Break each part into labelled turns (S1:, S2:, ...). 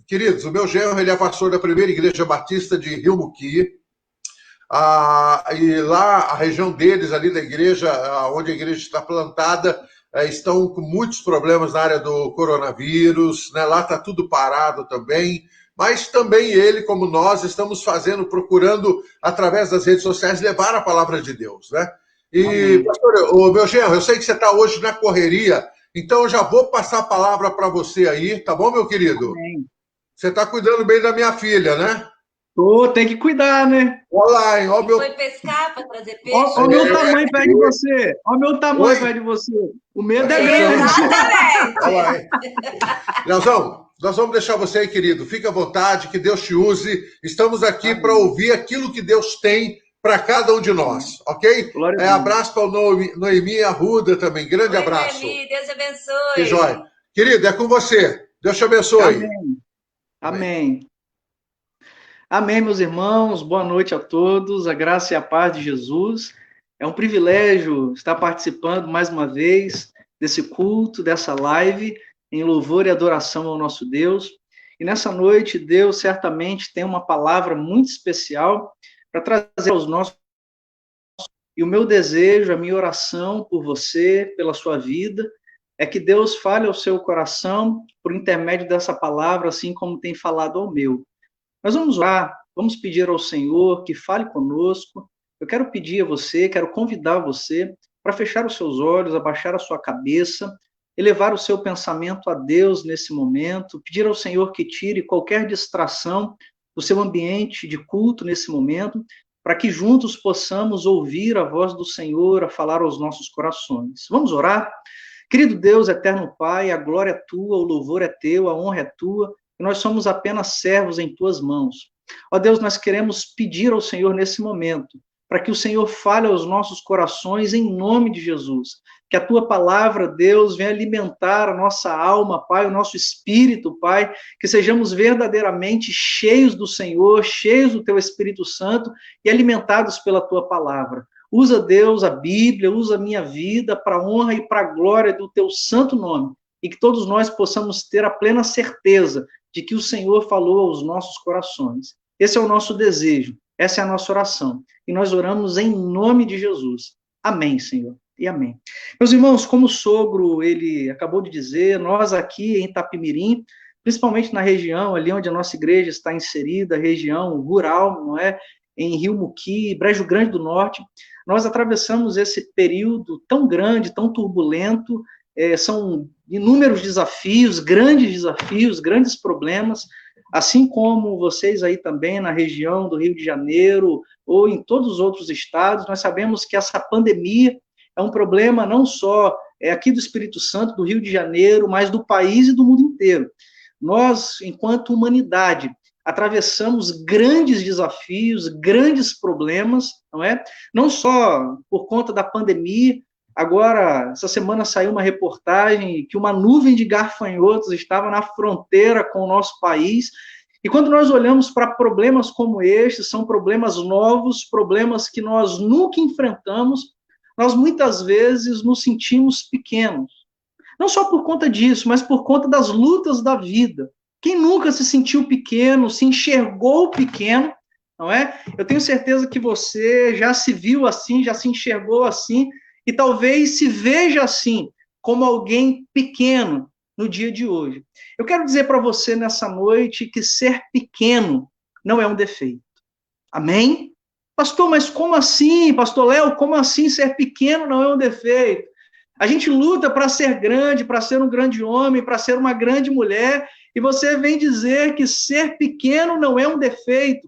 S1: Queridos, o meu genro, ele é pastor da primeira igreja batista de Rio Muqui. E lá, a região deles, ali da igreja, onde a igreja está plantada, estão com muitos problemas na área do coronavírus, né? Lá está tudo parado também. Mas também ele, como nós, estamos procurando, através das redes sociais, levar a palavra de Deus, né? E, pastor, o meu genro, eu sei que você está hoje na correria, então eu já vou passar a palavra para você aí, tá bom, meu querido?
S2: Amém.
S1: Você está cuidando bem da minha filha, né?
S2: Tem que cuidar, né?
S1: Olha lá, hein?
S3: Meu... Foi pescar para trazer peixe.
S2: Olha o meu tamanho perto de você. Olha o meu tamanho perto de você. O medo é grande.
S3: Exatamente.
S1: Olha lá, hein? Nós vamos deixar você aí, querido. Fique à vontade, que Deus te use. Estamos aqui para ouvir aquilo que Deus tem para cada um de nós, ok? Abraço para o Noemi Arruda também. Grande abraço.
S3: Noemi, Deus abençoe.
S1: Que jóia. Querido, é com você. Deus te abençoe.
S2: Amém. Amém, meus irmãos. Boa noite a todos. A graça e a paz de Jesus. É um privilégio estar participando mais uma vez desse culto, dessa live, em louvor e adoração ao nosso Deus. E nessa noite, Deus certamente tem uma palavra muito especial para trazer aos nossos. E o meu desejo, a minha oração por você, pela sua vida, é que Deus fale ao seu coração por intermédio dessa palavra, assim como tem falado ao meu. Nós vamos orar, vamos pedir ao Senhor que fale conosco. Eu quero pedir a você, quero convidar você para fechar os seus olhos, abaixar a sua cabeça, elevar o seu pensamento a Deus nesse momento, pedir ao Senhor que tire qualquer distração do seu ambiente de culto nesse momento, para que juntos possamos ouvir a voz do Senhor a falar aos nossos corações. Vamos orar? Querido Deus, eterno Pai, a glória é tua, o louvor é teu, a honra é tua, e nós somos apenas servos em tuas mãos. Ó Deus, nós queremos pedir ao Senhor nesse momento, para que o Senhor fale aos nossos corações em nome de Jesus. Que a tua palavra, Deus, venha alimentar a nossa alma, Pai, o nosso espírito, Pai, que sejamos verdadeiramente cheios do Senhor, cheios do teu Espírito Santo e alimentados pela tua palavra. Usa, Deus, a Bíblia, usa a minha vida para a honra e para a glória do teu santo nome, e que todos nós possamos ter a plena certeza de que o Senhor falou aos nossos corações. Esse é o nosso desejo, essa é a nossa oração, e nós oramos em nome de Jesus. Amém, Senhor, e amém. Meus irmãos, como o sogro, ele acabou de dizer, nós aqui em Itapemirim, principalmente na região ali onde a nossa igreja está inserida, região rural, não é? Em Rio Muqui, Brejo Grande do Norte, nós atravessamos esse período tão grande, tão turbulento, são inúmeros desafios, grandes problemas, assim como vocês aí também na região do Rio de Janeiro ou em todos os outros estados, nós sabemos que essa pandemia é um problema não só aqui do Espírito Santo, do Rio de Janeiro, mas do país e do mundo inteiro. Nós, enquanto humanidade, atravessamos grandes desafios, grandes problemas, não é? Não só por conta da pandemia. Agora, essa semana saiu uma reportagem que uma nuvem de gafanhotos estava na fronteira com o nosso país. E quando nós olhamos para problemas como estes, são problemas novos, problemas que nós nunca enfrentamos, nós muitas vezes nos sentimos pequenos. Não só por conta disso, mas por conta das lutas da vida. Quem nunca se sentiu pequeno, se enxergou pequeno, não é? Eu tenho certeza que você já se viu assim, já se enxergou assim, e talvez se veja assim, como alguém pequeno no dia de hoje. Eu quero dizer para você nessa noite que ser pequeno não é um defeito. Amém? Pastor, mas como assim? Pastor Léo, como assim ser pequeno não é um defeito? A gente luta para ser grande, para ser um grande homem, para ser uma grande mulher, e você vem dizer que ser pequeno não é um defeito.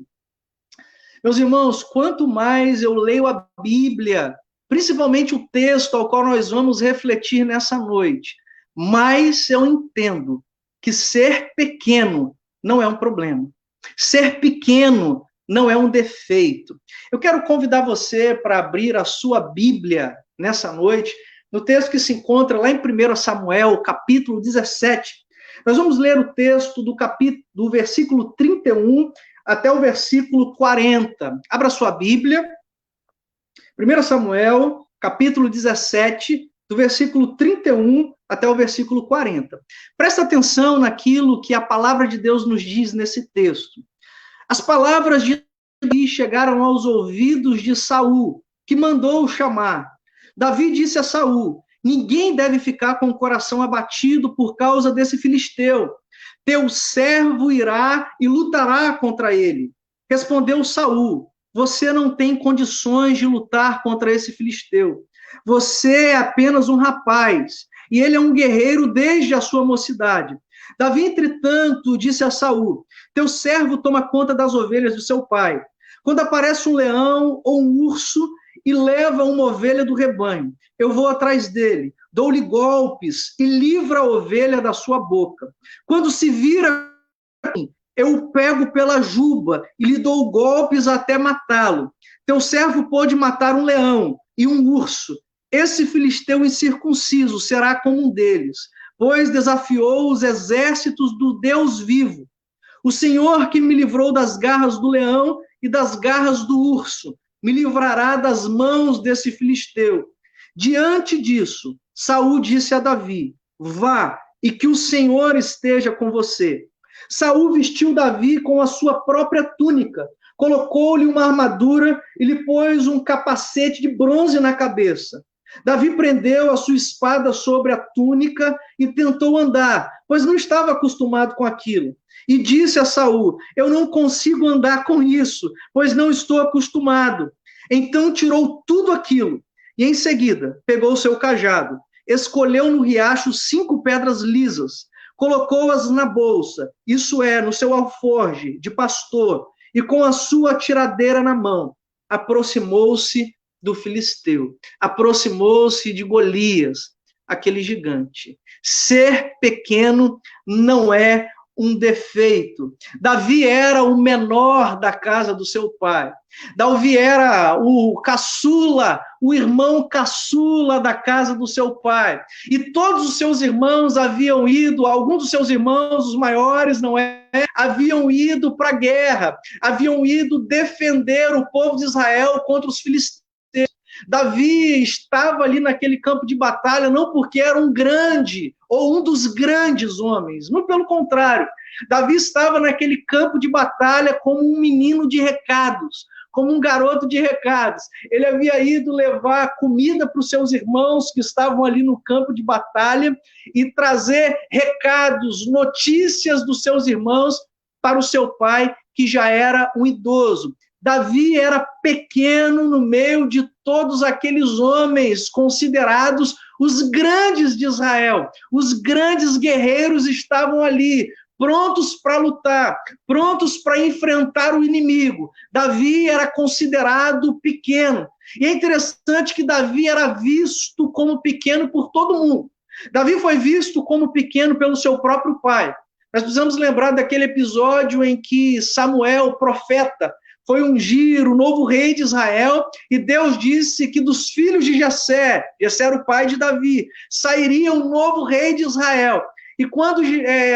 S2: Meus irmãos, quanto mais eu leio a Bíblia, principalmente o texto ao qual nós vamos refletir nessa noite, mais eu entendo que ser pequeno não é um problema. Ser pequeno não é um defeito. Eu quero convidar você para abrir a sua Bíblia nessa noite, no texto que se encontra lá em 1 Samuel, capítulo 17. Nós vamos ler o texto do versículo 31 até o versículo 40. Abra sua Bíblia. 1 Samuel, capítulo 17, do versículo 31 até o versículo 40. Presta atenção naquilo que a palavra de Deus nos diz nesse texto. As palavras de Davi chegaram aos ouvidos de Saul, que mandou o chamar. Davi disse a Saul: ninguém deve ficar com o coração abatido por causa desse filisteu. Teu servo irá e lutará contra ele. Respondeu Saul: você não tem condições de lutar contra esse filisteu. Você é apenas um rapaz, e ele é um guerreiro desde a sua mocidade. Davi, entretanto, disse a Saul: teu servo toma conta das ovelhas do seu pai. Quando aparece um leão ou um urso e leva uma ovelha do rebanho, eu vou atrás dele, dou-lhe golpes e livro a ovelha da sua boca. Quando se vira, eu o pego pela juba e lhe dou golpes até matá-lo. Teu servo pôde matar um leão e um urso. Esse filisteu incircunciso será como um deles, pois desafiou os exércitos do Deus vivo. O Senhor que me livrou das garras do leão e das garras do urso, me livrará das mãos desse filisteu. Diante disso, Saul disse a Davi: vá, e que o Senhor esteja com você. Saul vestiu Davi com a sua própria túnica, colocou-lhe uma armadura e lhe pôs um capacete de bronze na cabeça. Davi prendeu a sua espada sobre a túnica e tentou andar, pois não estava acostumado com aquilo. E disse a Saul: eu não consigo andar com isso, pois não estou acostumado. Então tirou tudo aquilo e, em seguida, pegou seu cajado, escolheu no riacho 5 pedras lisas, colocou-as na bolsa, isso é, no seu alforje de pastor, e com a sua tiradeira na mão, aproximou-se do filisteu, aproximou-se de Golias, aquele gigante. Ser pequeno não é um defeito. Davi era o menor da casa do seu pai. Davi era o caçula, o irmão caçula da casa do seu pai. E todos os seus irmãos haviam ido, alguns dos seus irmãos, os maiores, não é? Haviam ido para a guerra, haviam ido defender o povo de Israel contra os filisteus. Davi estava ali naquele campo de batalha não porque era um grande ou um dos grandes homens, não, pelo contrário. Davi estava naquele campo de batalha como um menino de recados, como um garoto de recados. Ele havia ido levar comida para os seus irmãos que estavam ali no campo de batalha e trazer recados, notícias dos seus irmãos para o seu pai, que já era um idoso. Davi era pequeno no meio de todos aqueles homens considerados os grandes de Israel. Os grandes guerreiros estavam ali, prontos para lutar, prontos para enfrentar o inimigo. Davi era considerado pequeno. E é interessante que Davi era visto como pequeno por todo mundo. Davi foi visto como pequeno pelo seu próprio pai. Nós precisamos lembrar daquele episódio em que Samuel, profeta, foi ungir o novo rei de Israel, e Deus disse que dos filhos de Jessé, Jessé era o pai de Davi, sairia um novo rei de Israel. E quando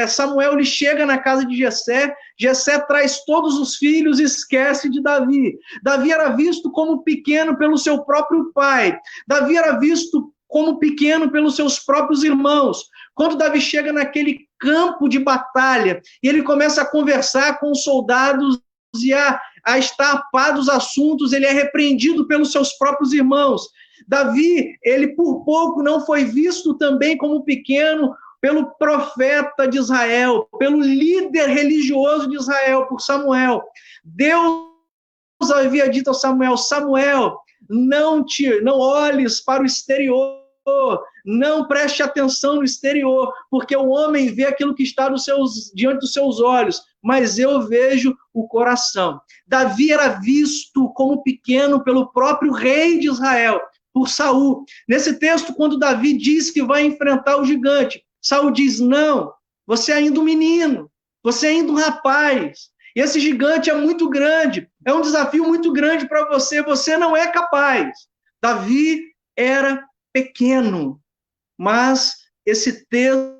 S2: Samuel lhe chega na casa de Jessé, Jessé traz todos os filhos e esquece de Davi. Davi era visto como pequeno pelo seu próprio pai. Davi era visto como pequeno pelos seus próprios irmãos. Quando Davi chega naquele campo de batalha, e ele começa a conversar com os soldados e a estar a par dos assuntos, ele é repreendido pelos seus próprios irmãos. Davi, ele por pouco não foi visto também como pequeno pelo profeta de Israel, pelo líder religioso de Israel, por Samuel. Deus havia dito a Samuel: Samuel, não olhes para o exterior, não preste atenção no exterior, porque o homem vê aquilo que está diante dos seus olhos, mas eu vejo o coração. Davi era visto como pequeno pelo próprio rei de Israel, por Saul. Nesse texto, quando Davi diz que vai enfrentar o gigante, Saul diz: não, você é ainda um menino, você é ainda um rapaz, e esse gigante é muito grande, é um desafio muito grande para você, você não é capaz. Davi era pequeno, mas esse texto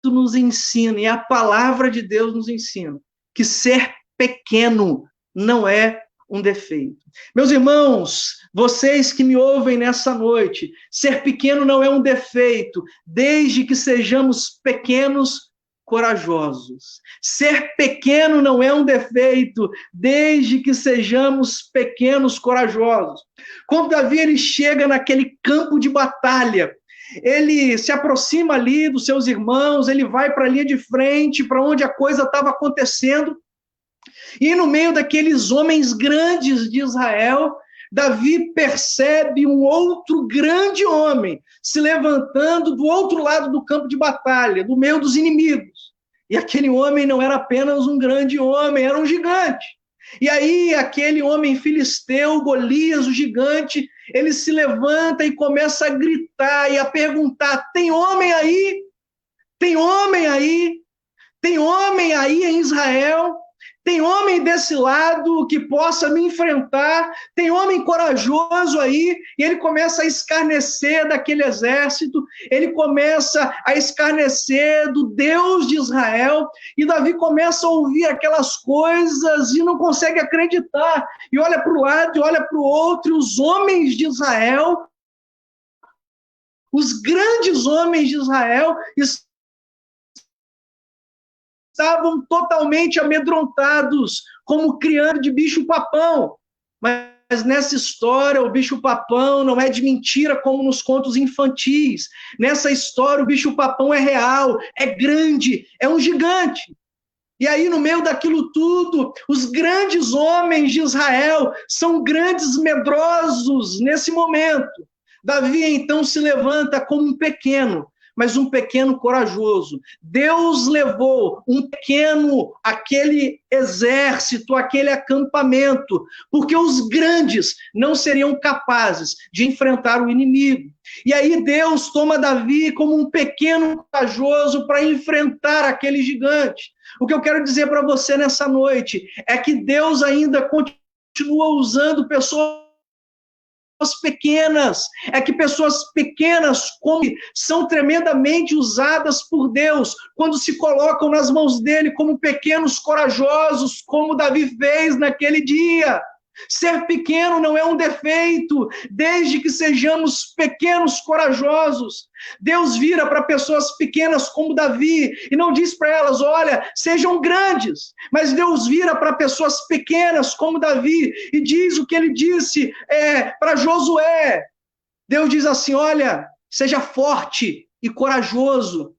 S2: nos ensina, e a palavra de Deus nos ensina, que ser pequeno não é um defeito. Meus irmãos, vocês que me ouvem nessa noite, ser pequeno não é um defeito, desde que sejamos pequenos, corajosos. Ser pequeno não é um defeito, desde que sejamos pequenos, corajosos. Quando Davi ele chega naquele campo de batalha, ele se aproxima ali dos seus irmãos, ele vai para a linha de frente, para onde a coisa estava acontecendo, e no meio daqueles homens grandes de Israel, Davi percebe um outro grande homem se levantando do outro lado do campo de batalha, do meio dos inimigos. E aquele homem não era apenas um grande homem, era um gigante. E aí aquele homem filisteu, Golias, o gigante, ele se levanta e começa a gritar e a perguntar: tem homem aí? Tem homem aí? Tem homem aí em Israel? Tem homem desse lado que possa me enfrentar? Tem homem corajoso aí? E ele começa a escarnecer daquele exército, ele começa a escarnecer do Deus de Israel, e Davi começa a ouvir aquelas coisas e não consegue acreditar, e olha para o lado e olha para o outro, e os homens de Israel, os grandes homens de Israel, estavam totalmente amedrontados, como criando de bicho-papão. Mas nessa história, o bicho-papão não é de mentira, como nos contos infantis. Nessa história, o bicho-papão é real, é grande, é um gigante. E aí, no meio daquilo tudo, os grandes homens de Israel são grandes medrosos nesse momento. Davi, então, se levanta como um pequeno, mas um pequeno corajoso. Deus levou um pequeno, aquele exército, aquele acampamento, porque os grandes não seriam capazes de enfrentar o inimigo. E aí Deus toma Davi como um pequeno corajoso para enfrentar aquele gigante. O que eu quero dizer para você nessa noite é que Deus ainda continua usando pessoas pequenas, é que pessoas pequenas são tremendamente usadas por Deus quando se colocam nas mãos dele como pequenos corajosos, como Davi fez naquele dia. Ser pequeno não é um defeito, desde que sejamos pequenos corajosos. Deus vira para pessoas pequenas como Davi e não diz para elas: olha, sejam grandes. Mas Deus vira para pessoas pequenas como Davi e diz o que ele disse para Josué. Deus diz assim: olha, seja forte e corajoso.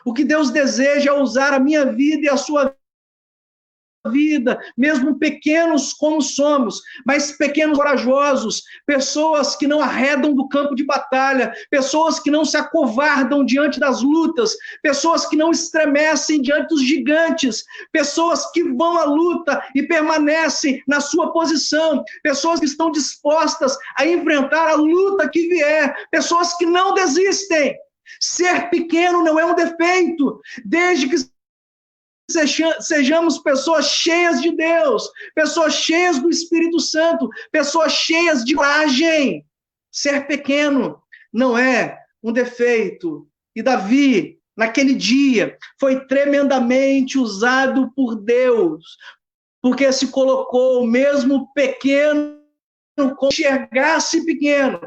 S2: O que Deus deseja é usar a minha vida e a sua vida, mesmo pequenos como somos, mas pequenos corajosos, pessoas que não arredam do campo de batalha, pessoas que não se acovardam diante das lutas, pessoas que não estremecem diante dos gigantes, pessoas que vão à luta e permanecem na sua posição, pessoas que estão dispostas a enfrentar a luta que vier, pessoas que não desistem. Ser pequeno não é um defeito, desde que sejamos pessoas cheias de Deus, pessoas cheias do Espírito Santo, pessoas cheias de coragem. Ser pequeno não é um defeito. E Davi, naquele dia, foi tremendamente usado por Deus, porque se colocou mesmo pequeno, como enxergar-se pequeno.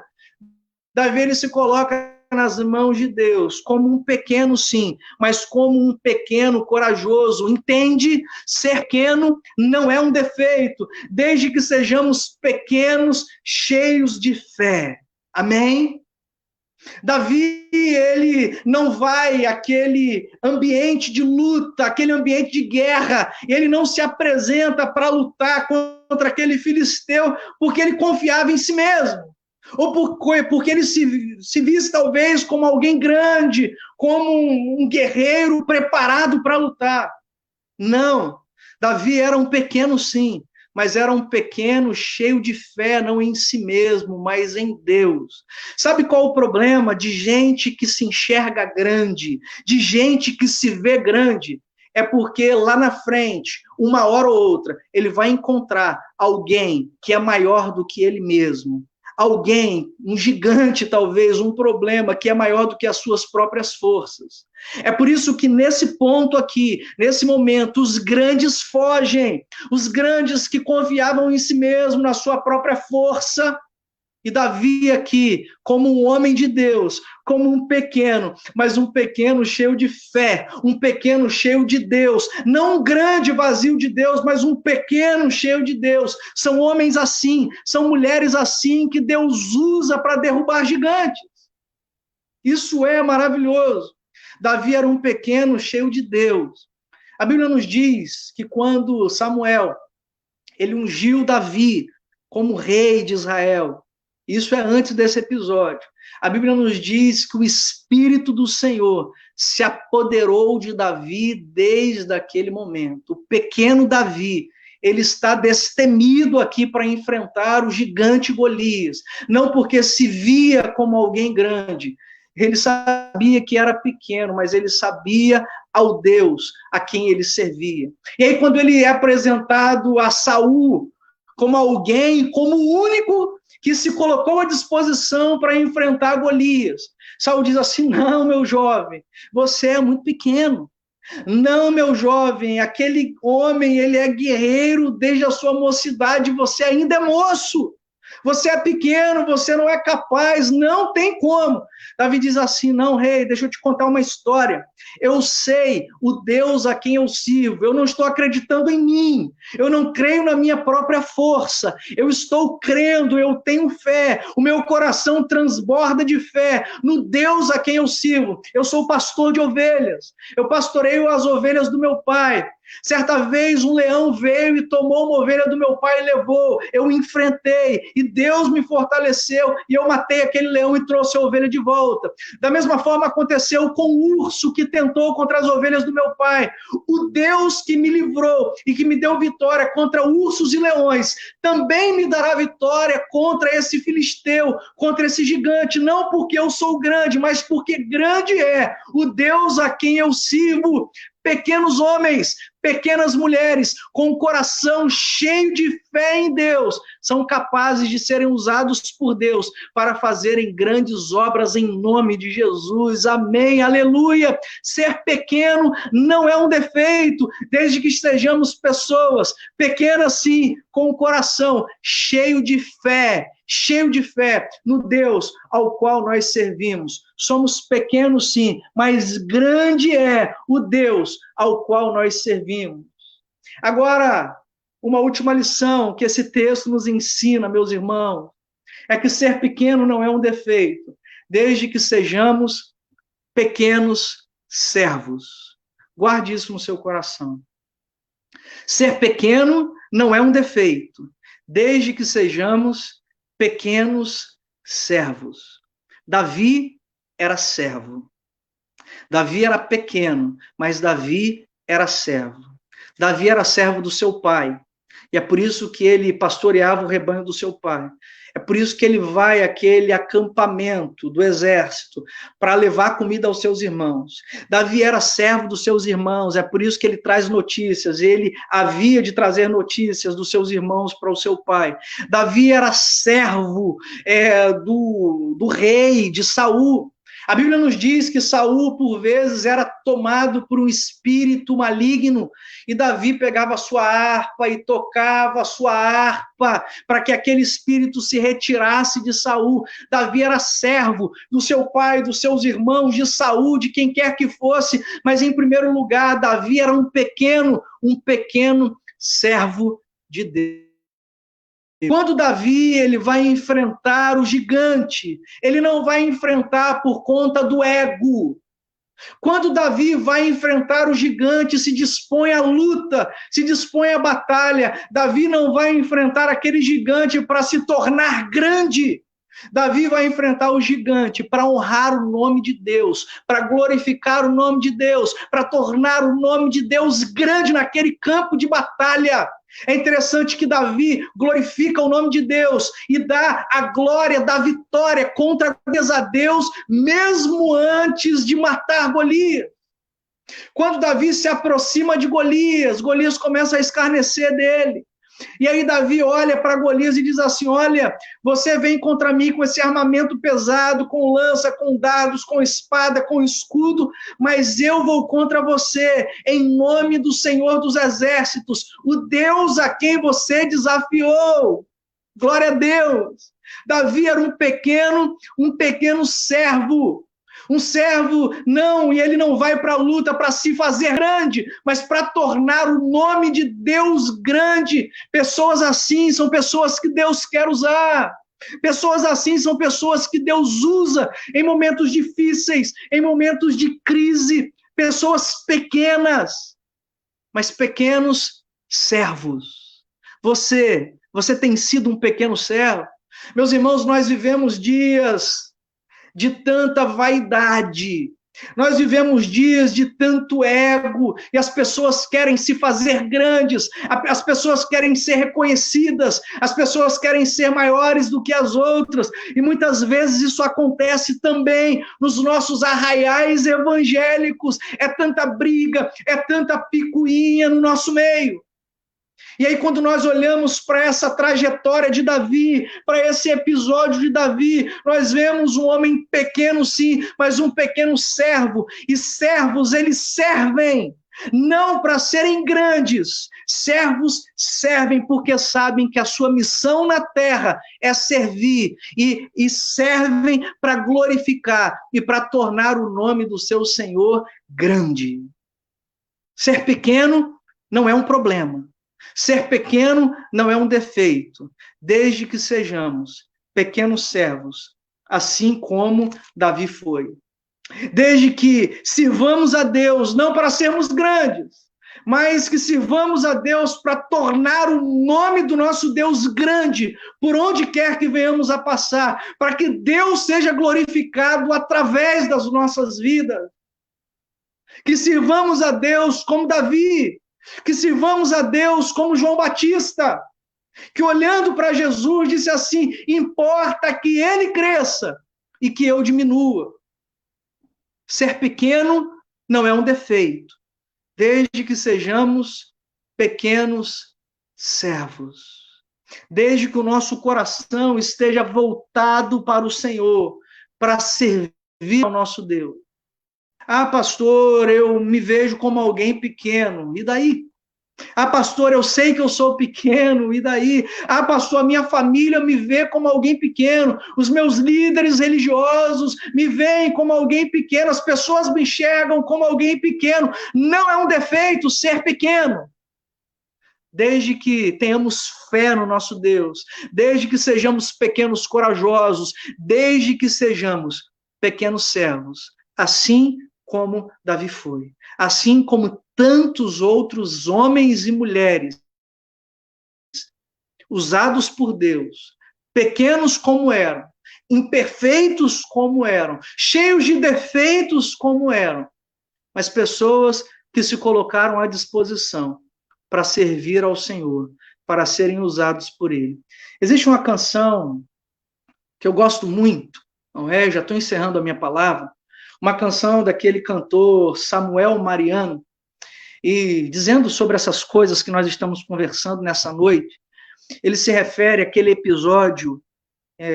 S2: Davi, ele se coloca nas mãos de Deus, como um pequeno sim, mas como um pequeno corajoso. Entende? Ser pequeno não é um defeito, desde que sejamos pequenos, cheios de fé. Amém? Davi, ele não vai àquele ambiente de luta, aquele ambiente de guerra, ele não se apresenta para lutar contra aquele filisteu, porque ele confiava em si mesmo. Ou porque ele se visse talvez como alguém grande, como um guerreiro preparado para lutar. Não, Davi era um pequeno sim, mas era um pequeno cheio de fé, não em si mesmo, mas em Deus. Sabe qual o problema de gente que se enxerga grande, de gente que se vê grande? É porque lá na frente, uma hora ou outra, ele vai encontrar alguém que é maior do que ele mesmo, alguém, um gigante talvez, um problema que é maior do que as suas próprias forças. É por isso que nesse ponto aqui, nesse momento, os grandes fogem, os grandes que confiavam em si mesmo, na sua própria força. E Davi aqui, como um homem de Deus, como um pequeno, mas um pequeno cheio de fé, um pequeno cheio de Deus, não um grande vazio de Deus, mas um pequeno cheio de Deus. São homens assim, são mulheres assim que Deus usa para derrubar gigantes. Isso é maravilhoso. Davi era um pequeno cheio de Deus. A Bíblia nos diz que quando Samuel, ele ungiu Davi como rei de Israel, isso é antes desse episódio. A Bíblia nos diz que o Espírito do Senhor se apoderou de Davi desde aquele momento. O pequeno Davi, ele está destemido aqui para enfrentar o gigante Golias. Não porque se via como alguém grande. Ele sabia que era pequeno, mas ele sabia ao Deus a quem ele servia. E aí, quando ele é apresentado a Saul como alguém, como o único que se colocou à disposição para enfrentar Golias, Saul diz assim: não, meu jovem, você é muito pequeno. Não, meu jovem, aquele homem, ele é guerreiro desde a sua mocidade, você ainda é moço. Você é pequeno, você não é capaz, não tem como. Davi diz assim: não, rei, deixa eu te contar uma história. Eu sei o Deus a quem eu sirvo, eu não estou acreditando em mim, eu não creio na minha própria força, eu estou crendo, eu tenho fé, o meu coração transborda de fé no Deus a quem eu sirvo. Eu sou pastor de ovelhas, eu pastoreio as ovelhas do meu pai. Certa vez um leão veio e tomou uma ovelha do meu pai e levou. Eu enfrentei e Deus me fortaleceu e eu matei aquele leão e trouxe a ovelha de volta. Da mesma forma aconteceu com o urso que tentou contra as ovelhas do meu pai. O Deus que me livrou e que me deu vitória contra ursos e leões também me dará vitória contra esse filisteu, contra esse gigante, não porque eu sou grande, mas porque grande é o Deus a quem eu sirvo. Pequenos homens, pequenas mulheres, com o coração cheio de fé em Deus, são capazes de serem usados por Deus para fazerem grandes obras em nome de Jesus. Amém, aleluia. Ser pequeno não é um defeito, desde que estejamos pessoas pequenas sim, com o coração cheio de fé no Deus ao qual nós servimos. Somos pequenos sim, mas grande é o Deus ao qual nós servimos. Agora, uma última lição que esse texto nos ensina, meus irmãos, é que ser pequeno não é um defeito, desde que sejamos pequenos servos. Guarde isso no seu coração. Ser pequeno não é um defeito, desde que sejamos pequenos servos. Davi era servo. Davi era pequeno, mas Davi era servo. Davi era servo do seu pai. E é por isso que ele pastoreava o rebanho do seu pai. É por isso que ele vai àquele acampamento do exército para levar comida aos seus irmãos. Davi era servo dos seus irmãos, é por isso que ele traz notícias. Ele havia de trazer notícias dos seus irmãos para o seu pai. Davi era servo do rei, de Saul. A Bíblia nos diz que Saul, por vezes, era tomado por um espírito maligno, e Davi pegava a sua harpa e tocava a sua harpa para que aquele espírito se retirasse de Saul. Davi era servo do seu pai, dos seus irmãos, de Saul, de quem quer que fosse, mas em primeiro lugar, Davi era um pequeno servo de Deus. Quando Davi ele vai enfrentar o gigante, ele não vai enfrentar por conta do ego. Quando Davi vai enfrentar o gigante, se dispõe à luta, se dispõe à batalha. Davi não vai enfrentar aquele gigante para se tornar grande. Davi vai enfrentar o gigante para honrar o nome de Deus, para glorificar o nome de Deus, para tornar o nome de Deus grande naquele campo de batalha. É interessante que Davi glorifica o nome de Deus e dá a glória da vitória contra a Deus, mesmo antes de matar Golias. Quando Davi se aproxima de Golias, Golias começa a escarnecer dele. E aí Davi olha para Golias e diz assim, olha, você vem contra mim com esse armamento pesado, com lança, com dardos, com espada, com escudo, mas eu vou contra você, em nome do Senhor dos Exércitos, o Deus a quem você desafiou. Glória a Deus. Davi era um pequeno servo. Um servo, não, e ele não vai para a luta para se fazer grande, mas para tornar o nome de Deus grande. Pessoas assim são pessoas que Deus quer usar. Pessoas assim são pessoas que Deus usa em momentos difíceis, em momentos de crise. Pessoas pequenas, mas pequenos servos. Você tem sido um pequeno servo? Meus irmãos, nós vivemos dias de tanta vaidade, nós vivemos dias de tanto ego, e as pessoas querem se fazer grandes, as pessoas querem ser reconhecidas, as pessoas querem ser maiores do que as outras, e muitas vezes isso acontece também nos nossos arraiais evangélicos, é tanta briga, é tanta picuinha no nosso meio. E aí, quando nós olhamos para essa trajetória de Davi, para esse episódio de Davi, nós vemos um homem pequeno, sim, mas um pequeno servo. E servos, eles servem, não para serem grandes. Servos servem porque sabem que a sua missão na terra é servir. E servem para glorificar e para tornar o nome do seu Senhor grande. Ser pequeno não é um problema. Ser pequeno não é um defeito, desde que sejamos pequenos servos, assim como Davi foi. Desde que sirvamos a Deus, não para sermos grandes, mas que sirvamos a Deus para tornar o nome do nosso Deus grande, por onde quer que venhamos a passar, para que Deus seja glorificado através das nossas vidas. Que sirvamos a Deus como Davi, que sirvamos a Deus como João Batista, que olhando para Jesus disse assim, importa que ele cresça e que eu diminua. Ser pequeno não é um defeito, desde que sejamos pequenos servos. Desde que o nosso coração esteja voltado para o Senhor, para servir ao nosso Deus. Ah, pastor, eu me vejo como alguém pequeno, e daí? Ah, pastor, eu sei que eu sou pequeno, e daí? Ah, pastor, a minha família me vê como alguém pequeno, os meus líderes religiosos me veem como alguém pequeno, as pessoas me enxergam como alguém pequeno. Não é um defeito ser pequeno. Desde que tenhamos fé no nosso Deus, desde que sejamos pequenos corajosos, desde que sejamos pequenos servos, assim como Davi foi, assim como tantos outros homens e mulheres usados por Deus, pequenos como eram, imperfeitos como eram, cheios de defeitos como eram, mas pessoas que se colocaram à disposição para servir ao Senhor, para serem usados por Ele. Existe uma canção que eu gosto muito, não é? Já estou encerrando a minha palavra, uma canção daquele cantor Samuel Mariano, e dizendo sobre essas coisas que nós estamos conversando nessa noite, ele se refere àquele episódio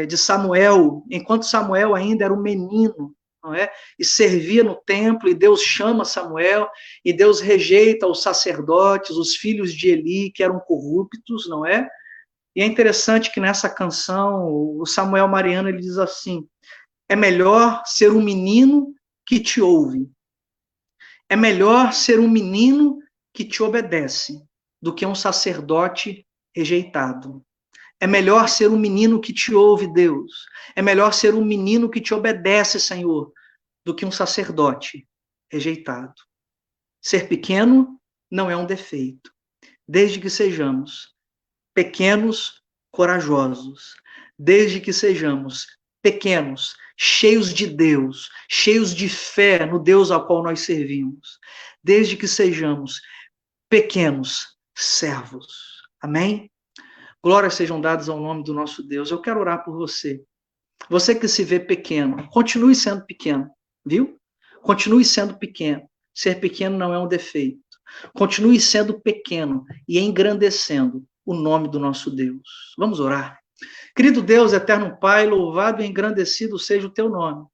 S2: de Samuel, enquanto Samuel ainda era um menino, não é? E servia no templo, e Deus chama Samuel, e Deus rejeita os sacerdotes, os filhos de Eli, que eram corruptos, não é? E é interessante que nessa canção, o Samuel Mariano, ele diz assim, é melhor ser um menino que te ouve. É melhor ser um menino que te obedece do que um sacerdote rejeitado. É melhor ser um menino que te ouve, Deus. É melhor ser um menino que te obedece, Senhor, do que um sacerdote rejeitado. Ser pequeno não é um defeito, desde que sejamos pequenos, corajosos, desde que sejamos pequenos, cheios de Deus, cheios de fé no Deus ao qual nós servimos, desde que sejamos pequenos servos. Amém? Glórias sejam dadas ao nome do nosso Deus. Eu quero orar por você. Você que se vê pequeno, continue sendo pequeno, viu? Continue sendo pequeno. Ser pequeno não é um defeito. Continue sendo pequeno e engrandecendo o nome do nosso Deus. Vamos orar. Querido Deus, eterno Pai, louvado e engrandecido seja o teu nome.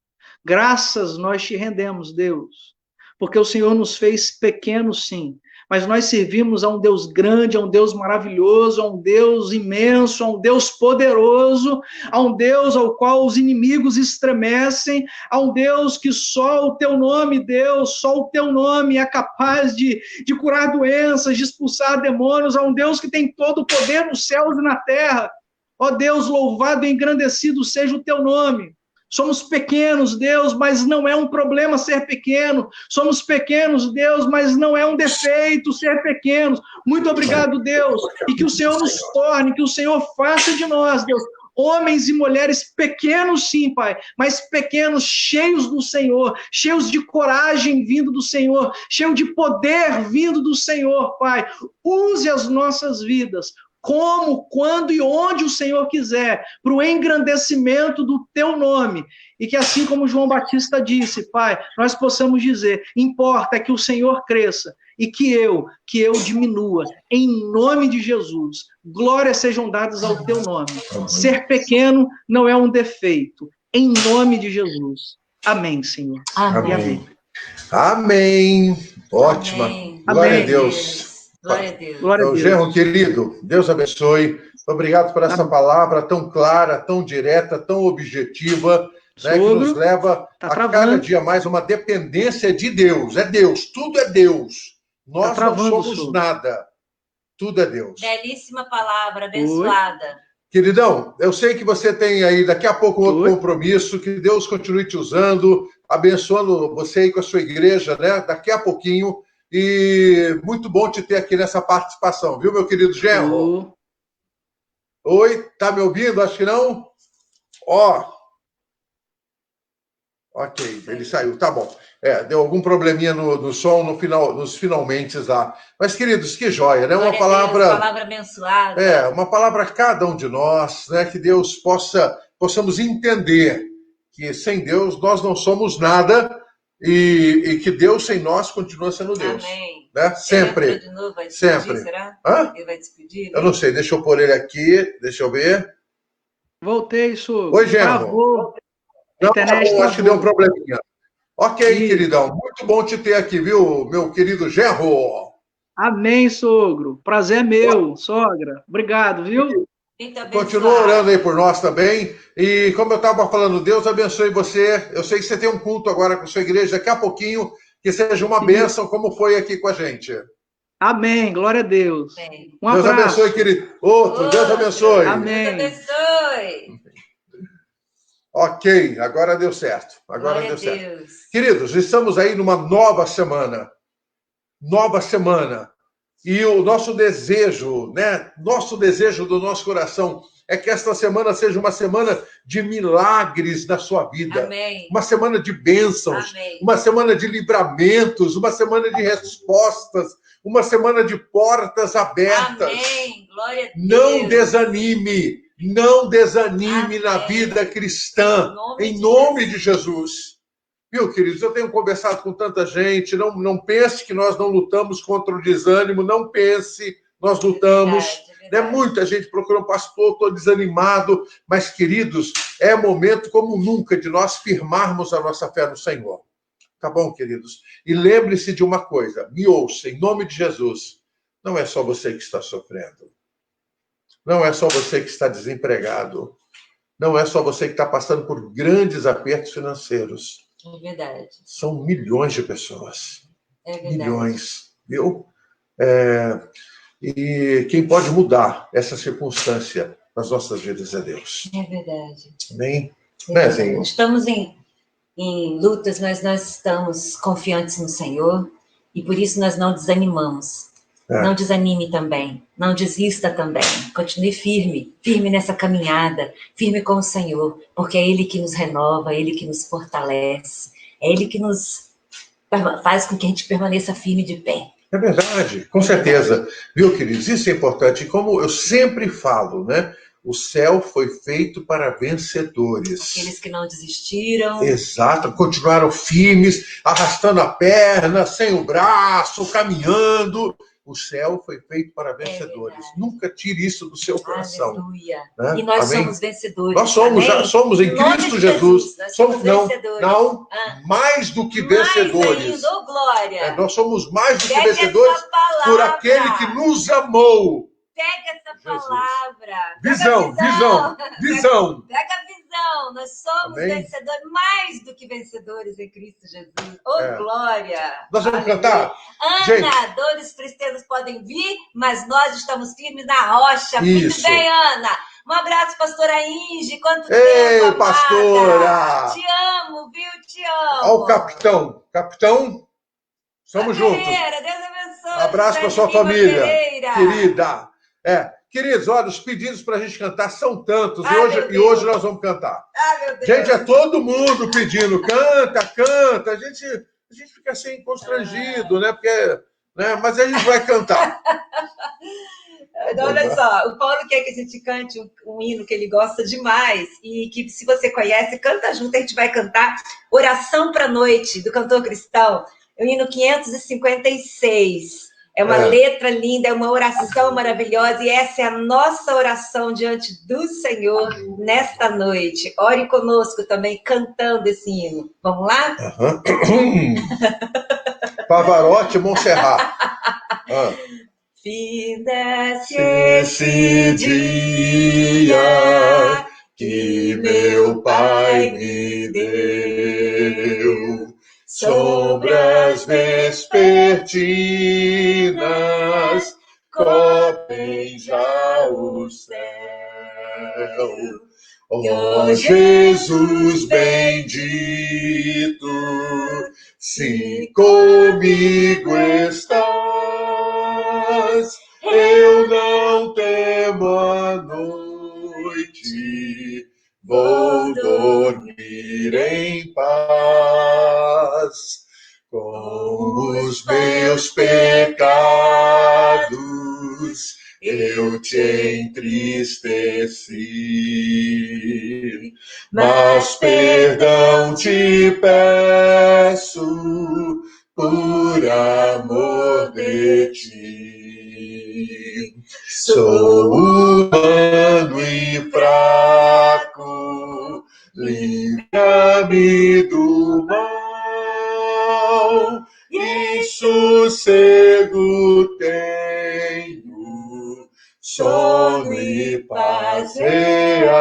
S2: Graças nós te rendemos, Deus, porque o Senhor nos fez pequenos, sim, mas nós servimos a um Deus grande, a um Deus maravilhoso, a um Deus imenso, a um Deus poderoso, a um Deus ao qual os inimigos estremecem, a um Deus que só o teu nome, Deus, só o teu nome é capaz de curar doenças, de expulsar demônios, a um Deus que tem todo o poder nos céus e na terra. Ó Deus, louvado e engrandecido seja o teu nome. Somos pequenos, Deus, mas não é um problema ser pequeno. Somos pequenos, Deus, mas não é um defeito ser pequenos. Muito obrigado, Deus, e que o Senhor nos torne, que o Senhor faça de nós, Deus, homens e mulheres pequenos, sim, Pai, mas pequenos, cheios do Senhor, cheios de coragem vindo do Senhor, cheios de poder vindo do Senhor, Pai. Use as nossas vidas como, quando e onde o Senhor quiser, para o engrandecimento do teu nome, e que assim como João Batista disse, Pai, nós possamos dizer, importa que o Senhor cresça, e que eu diminua, em nome de Jesus. Glórias sejam dadas ao teu nome. Ser pequeno não é um defeito, em nome de Jesus. Amém, Senhor.
S3: Amém.
S2: Amém.
S1: Amém. Ótima.
S3: Amém.
S1: Glória
S2: Amém.
S1: a Deus.
S3: Glória a Deus.
S2: Glória a
S1: Então,
S2: Deus.
S1: Genro querido, Deus abençoe. Obrigado por essa palavra tão clara, tão direta, tão objetiva, né, que nos leva a cada dia mais uma dependência de Deus. É Deus, tudo é Deus. Nós não somos nada. Tudo é Deus.
S3: Belíssima palavra, abençoada.
S1: Queridão, eu sei que você tem aí daqui a pouco um outro compromisso, que Deus continue te usando, abençoando você aí com a sua igreja, né? Daqui a pouquinho. E muito bom te ter aqui nessa participação, viu, meu querido Genro? Oi, tá me ouvindo? Acho que não. Ó. Ok, ele saiu, tá bom. Deu algum probleminha no som, nos finalmente lá. Mas, queridos, que joia, né? Uma palavra...
S3: Deus, palavra abençoada.
S1: Uma palavra a cada um de nós, né? Que Deus possamos entender que sem Deus nós não somos nada e que Deus sem nós continua sendo Deus.
S3: Amém.
S1: Né? Sempre.
S3: De novo, vai despedir,
S1: sempre.
S3: Será?
S1: Hã?
S3: Ele vai despedir?
S1: Eu não sei, deixa eu pôr ele aqui, deixa eu ver.
S2: Voltei, sogro.
S1: Oi, Genro. Não, acho que deu um probleminha. Ok, queridão. Muito bom te ter aqui, viu, meu querido Genro?
S2: Amém, sogro. Prazer é meu, sogra. Obrigado, viu?
S1: Continua orando aí por nós também. E como eu estava falando, Deus abençoe você. Eu sei que você tem um culto agora com a sua igreja, daqui a pouquinho, que seja uma bênção, como foi aqui com a gente.
S2: Amém. Glória a Deus.
S3: Amém.
S2: Um abraço.
S1: Deus abençoe, querido. Deus abençoe.
S2: Amém.
S3: Deus abençoe.
S1: Ok, agora deu certo. Agora deu certo.
S3: Deus.
S1: Queridos, estamos aí numa nova semana. Nova semana. E o nosso desejo, né? Nosso desejo do nosso coração é que esta semana seja uma semana de milagres na sua vida.
S3: Amém.
S1: Uma semana de bênçãos.
S3: Amém.
S1: Uma semana de livramentos. Uma semana de respostas. Uma semana de portas abertas.
S3: Amém. Glória a Deus.
S1: Não desanime. Não desanime na vida cristã. Em nome de Jesus. Viu, queridos, eu tenho conversado com tanta gente, não pense que nós não lutamos contra o desânimo, não pense, nós lutamos. Né? Muita gente procura um pastor, estou desanimado, mas, queridos, é momento como nunca de nós firmarmos a nossa fé no Senhor. Tá bom, queridos? E lembre-se de uma coisa, me ouça, em nome de Jesus, não é só você que está sofrendo, não é só você que está desempregado, não é só você que está passando por grandes apertos financeiros.
S3: É verdade.
S1: São milhões de pessoas.
S3: É verdade.
S1: Milhões, viu? E quem pode mudar essa circunstância nas nossas vidas é Deus.
S3: É verdade.
S1: Amém?
S3: Né, Zinho? Estamos em lutas, mas nós estamos confiantes no Senhor e por isso nós não desanimamos. Não desanime também, não desista também. Continue firme nessa caminhada, firme com o Senhor, porque é Ele que nos renova, é Ele que nos fortalece, é Ele que nos faz com que a gente permaneça firme de pé.
S1: É verdade, com certeza. Viu, queridos? Isso é importante. Como eu sempre falo, né? O céu foi feito para vencedores.
S3: Aqueles que não desistiram.
S1: Exato, continuaram firmes, arrastando a perna, sem o braço, caminhando. O céu foi feito para vencedores. Nunca tire isso do seu coração.
S3: Aleluia.
S1: Né?
S3: E nós
S1: Amém?
S3: somos vencedores.
S1: Nós somos, já somos em Cristo Jesus.
S3: Nós somos vencedores.
S1: Não, mais do que vencedores.
S3: Mais ainda, glória.
S1: Nós somos mais do que vencedores por aquele que nos amou.
S3: Pega essa
S1: Jesus.
S3: palavra.
S1: Visão.
S3: Pega a visão. Nós somos vencedores, mais do que vencedores em Cristo Jesus. Glória.
S1: Nós vamos cantar?
S3: Ana,
S1: gente,
S3: dores, tristezas podem vir, mas nós estamos firmes na rocha.
S1: Isso.
S3: Muito bem, Ana. Um abraço, pastora Inge. Quanto tempo,
S1: Ei, pastora.
S3: Te amo, viu? Te amo.
S1: Ao capitão. Capitão, estamos juntos.
S3: Deus abençoe.
S1: Abraço para sua família, querida. Queridos, olha, os pedidos para a gente cantar são tantos. E hoje nós vamos cantar.
S3: Meu Deus.
S1: Gente, é todo mundo pedindo. Canta. A gente fica assim, constrangido, né? Porque, né? Mas a gente vai cantar.
S3: Olha só, o Paulo quer que a gente cante um hino que ele gosta demais e que, se você conhece, canta junto. A gente vai cantar Oração para a Noite, do cantor cristão. É o hino 556. É uma letra linda, é uma oração maravilhosa, e essa é a nossa oração diante do Senhor nesta noite. Ore conosco também, cantando esse hino. Vamos lá?
S1: Pavarotti, Montserrat.
S3: Finda-se esse dia que meu Pai me deu. Sombras vespertinas cobrem já o céu. Ó Jesus bendito, se comigo estás, eu não temo a noite, vou dormir em paz. Com os meus pecados eu te entristeci, mas perdão te peço por amor de ti. Sou humano e fraco, livra-me do mal e sossego tenho, sono e paz real.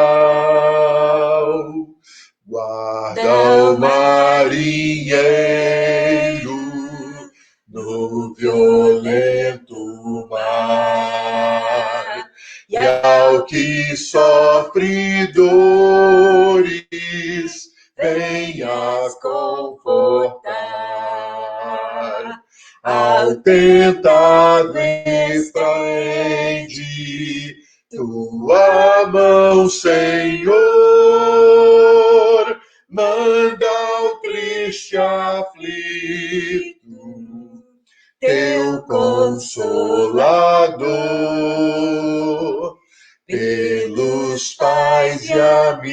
S3: Guarda o marinheiro no violento mar, e ao que sofre dores, venhas confortar. Ao tentado estende tua mão, Senhor, manda ao triste aflito teu consolador. Pelos pais e amigos,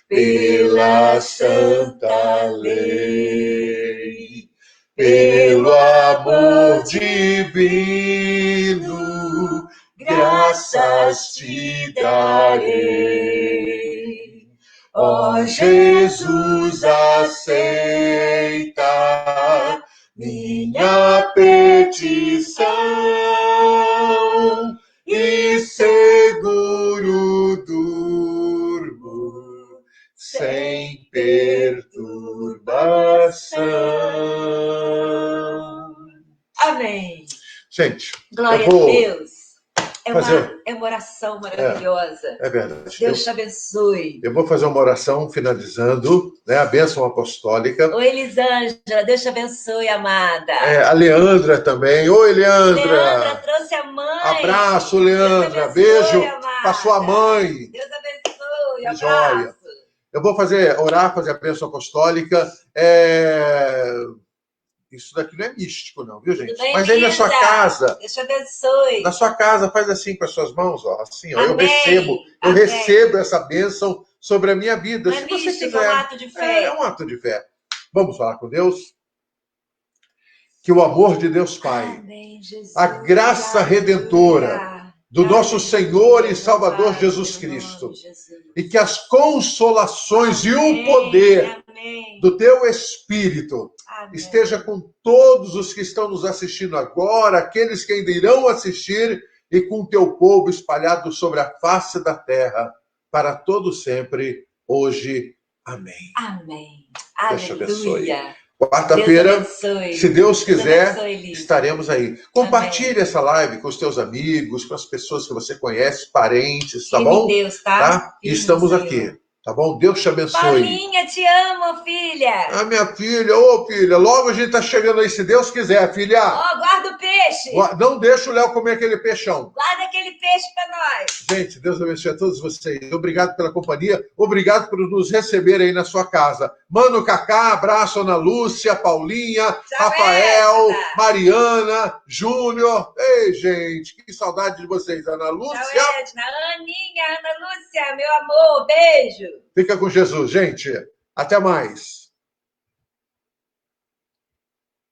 S3: pela santa lei, pelo amor divino, graças te darei. Ó Jesus, aceita minha petição e seguro durmo sem perturbação. Amém.
S1: Gente,
S3: glória a Deus. É uma oração maravilhosa.
S1: É verdade.
S3: Deus te abençoe.
S1: Eu vou fazer uma oração finalizando, né? A bênção apostólica.
S3: Oi, Elisângela. Deus te abençoe, amada.
S1: A Leandra também. Oi, Leandra.
S3: Leandra trouxe a mãe.
S1: Abraço, Leandra. Beijo para sua mãe.
S3: Deus abençoe. Abraço.
S1: Joia. Eu vou fazer a bênção apostólica. Isso daqui não é místico, não, viu, gente?
S3: Bem,
S1: mas aí na sua casa.
S3: Deus te abençoe.
S1: Na sua casa, faz assim com as suas mãos, ó. Assim, ó.
S3: Amém.
S1: Eu recebo essa bênção sobre a minha vida.
S3: Não é místico, é um ato de fé.
S1: É um ato de fé. Vamos falar com Deus? que o amor de Deus Pai,
S3: Amém, Jesus.
S1: a graça redentora do nosso Senhor e Salvador Jesus Cristo, e que as consolações e o poder do teu Espírito esteja com todos os que estão nos assistindo agora, aqueles que ainda irão assistir, e com o teu povo espalhado sobre a face da terra, para todo sempre, hoje. Amém.
S3: Amém.
S1: Deus te abençoe.
S3: Aleluia.
S1: Quarta-feira,
S3: Deus abençoe.
S1: se Deus quiser,
S3: Deus abençoe,
S1: estaremos aí. Compartilhe essa live com os teus amigos, com as pessoas que você conhece, parentes, tá
S3: Firme
S1: bom?
S3: em Deus, tá?
S1: E estamos aqui, tá bom? Deus te abençoe.
S3: Paulinha, te amo, filha.
S1: Ah, minha filha, ô filha, logo a gente tá chegando aí, se Deus quiser, filha.
S3: Ó, guarda o peixe.
S1: Não deixa o Léo comer aquele peixão.
S3: Guarda aquele peixe pra nós.
S1: Gente, Deus abençoe a todos vocês. Obrigado pela companhia. Obrigado por nos receber aí na sua casa. Mano Cacá, abraço, Ana Lúcia, Paulinha, Rafael, Mariana, Júnior. Ei, gente, que saudade de vocês. Ana Lúcia.
S3: Tchau, Edna. Aninha, Ana Lúcia, meu amor, beijo.
S1: Fica com Jesus, gente. Até mais.